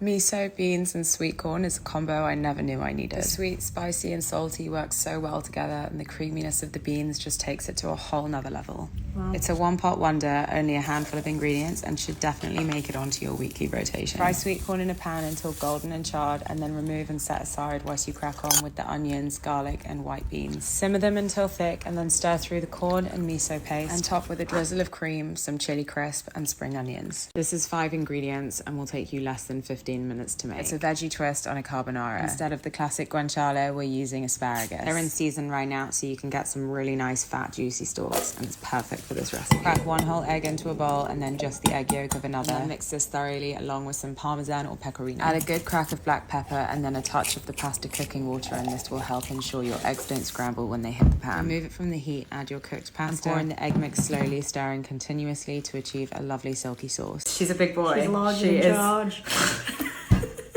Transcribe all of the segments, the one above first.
Miso, beans and sweet corn is a combo I never knew I needed. The sweet, spicy and salty work so well together, and the creaminess of the beans just takes it to a whole nother level. Wow. It's a one-pot wonder, only a handful of ingredients, and should definitely make it onto your weekly rotation. Fry sweet corn in a pan until golden and charred, and then remove and set aside whilst you crack on with the onions, garlic and white beans. Simmer them until thick and then stir through the corn and miso paste, and top with a drizzle of cream, some chili crisp and spring onions. This is 5 ingredients and will take you less than 15 minutes to make. It's a veggie twist on a carbonara. Instead of the classic guanciale, we're using asparagus. They're in season right now, so you can get some really nice fat juicy stalks, and it's perfect for this recipe. Crack 1 whole egg into a bowl and then just the egg yolk of another. And then mix this thoroughly along with some parmesan or pecorino. Add a good crack of black pepper and then a touch of the pasta cooking water, and this will help ensure your eggs don't scramble when they hit the pan. Remove it from the heat, add your cooked pasta, and pour in the egg mix slowly, stirring continuously to achieve a lovely silky sauce. She's a big boy. She's large in charge.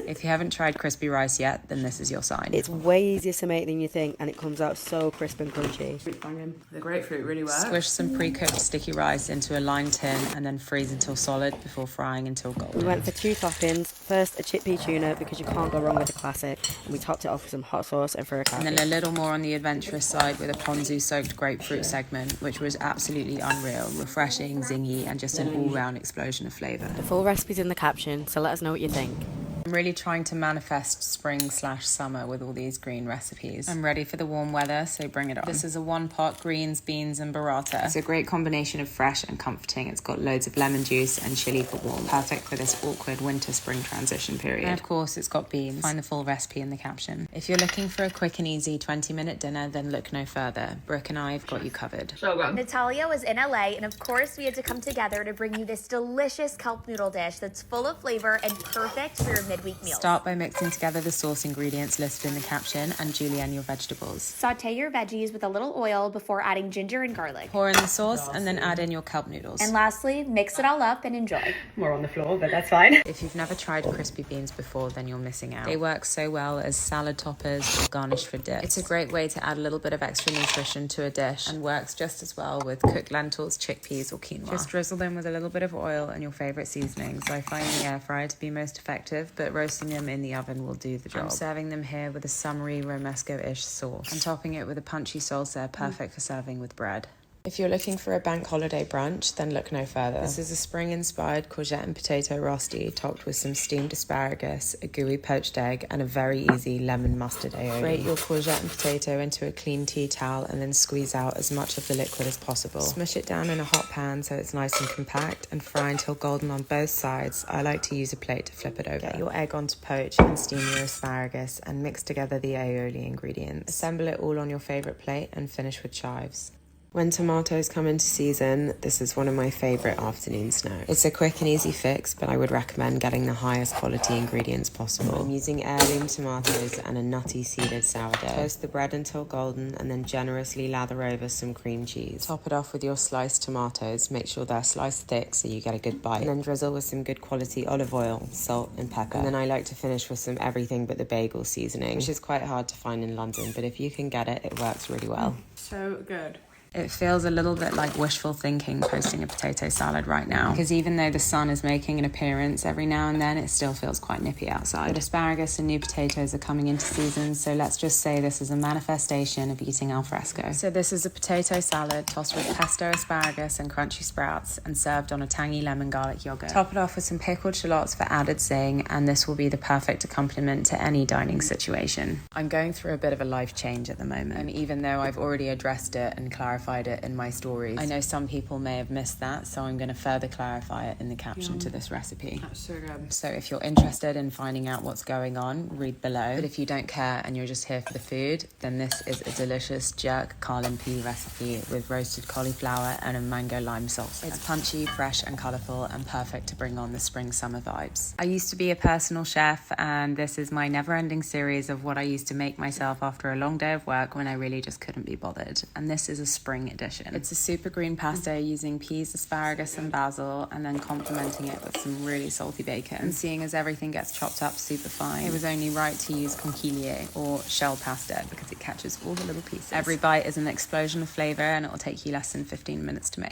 If you haven't tried crispy rice yet, then this is your sign. It's way easier to make than you think, and it comes out so crisp and crunchy. The grapefruit really works. Squish some pre-cooked sticky rice into a lined tin and then freeze until solid before frying until golden. We went for 2 toppings. First, a chickpea tuna, because you can't go wrong with the classic. And we topped it off with some hot sauce and furikake. And then a little more on the adventurous side with a ponzu-soaked grapefruit segment, which was absolutely unreal, refreshing, zingy, and just an all-round explosion of flavour. The full recipe's in the caption, so let us know what you think. I'm really trying to manifest spring/summer with all these green recipes. I'm ready for the warm weather, so bring it on. This is a 1-pot greens, beans and burrata. It's a great combination of fresh and comforting. It's got loads of lemon juice and chili for warmth. Perfect for this awkward winter-spring transition period. And of course, it's got beans. Find the full recipe in the caption. If you're looking for a quick and easy 20-minute dinner, then look no further. Brooke and I have got you covered. So good. Natalia was in LA, and of course we had to come together to bring you this delicious kelp noodle dish that's full of flavor and perfect for your midweek meals. Start by mixing together the sauce ingredients listed in the caption and julienne your vegetables. Saute your veggies with a little oil before adding ginger and garlic. Pour in the sauce and then add in your kelp noodles. And lastly, mix it all up and enjoy. More on the floor, but that's fine. If you've never tried crispy beans before, then you're missing out. They work so well as salad toppers or garnish for dips. It's a great way to add a little bit of extra nutrition to a dish, and works just as well with cooked lentils, chickpeas or quinoa. Just drizzle them with a little bit of oil and your favorite seasonings. I find the air fryer to be most effective, but roasting them in the oven will do the job. I'm serving them here with a summery romesco-ish sauce and topping it with a punchy salsa, perfect for serving with bread. If you're looking for a bank holiday brunch, then look no further. This is a spring-inspired courgette and potato rosti topped with some steamed asparagus, a gooey poached egg, and a very easy lemon mustard aioli. Grate your courgette and potato into a clean tea towel and then squeeze out as much of the liquid as possible. Smush it down in a hot pan so it's nice and compact, and fry until golden on both sides. I like to use a plate to flip it over. Get your egg onto poach and steam your asparagus and mix together the aioli ingredients. Assemble it all on your favourite plate and finish with chives. When tomatoes come into season, this is one of my favourite afternoon snacks. It's a quick and easy fix, but I would recommend getting the highest quality ingredients possible. I'm using heirloom tomatoes and a nutty seeded sourdough. Toast the bread until golden and then generously lather over some cream cheese. Top it off with your sliced tomatoes. Make sure they're sliced thick so you get a good bite. And then drizzle with some good quality olive oil, salt and pepper. And then I like to finish with some everything but the bagel seasoning, which is quite hard to find in London, but if you can get it, it works really well. So good. It feels a little bit like wishful thinking posting a potato salad right now, because even though the sun is making an appearance every now and then, it still feels quite nippy outside. But asparagus and new potatoes are coming into season, so let's just say this is a manifestation of eating al fresco. So this is a potato salad tossed with pesto asparagus and crunchy sprouts and served on a tangy lemon garlic yogurt. Top it off with some pickled shallots for added zing, and this will be the perfect accompaniment to any dining situation. I'm going through a bit of a life change at the moment, and even though I've already addressed it and clarified it in my stories, I know some people may have missed that, so I'm going to further clarify it in the caption to this recipe. That's so good. So if you're interested in finding out what's going on, read below. But if you don't care and you're just here for the food, then this is a delicious jerk carlin pea recipe with roasted cauliflower and a mango lime salsa. It's punchy, fresh and colourful, and perfect to bring on the spring-summer vibes. I used to be a personal chef, and this is my never-ending series of what I used to make myself after a long day of work when I really just couldn't be bothered. And this is a spring edition. It's a super green pasta using peas, asparagus and basil, and then complementing it with some really salty bacon. And seeing as everything gets chopped up super fine, it was only right to use conchiglie or shell pasta because it catches all the little pieces. Every bite is an explosion of flavour, and it will take you less than 15 minutes to make.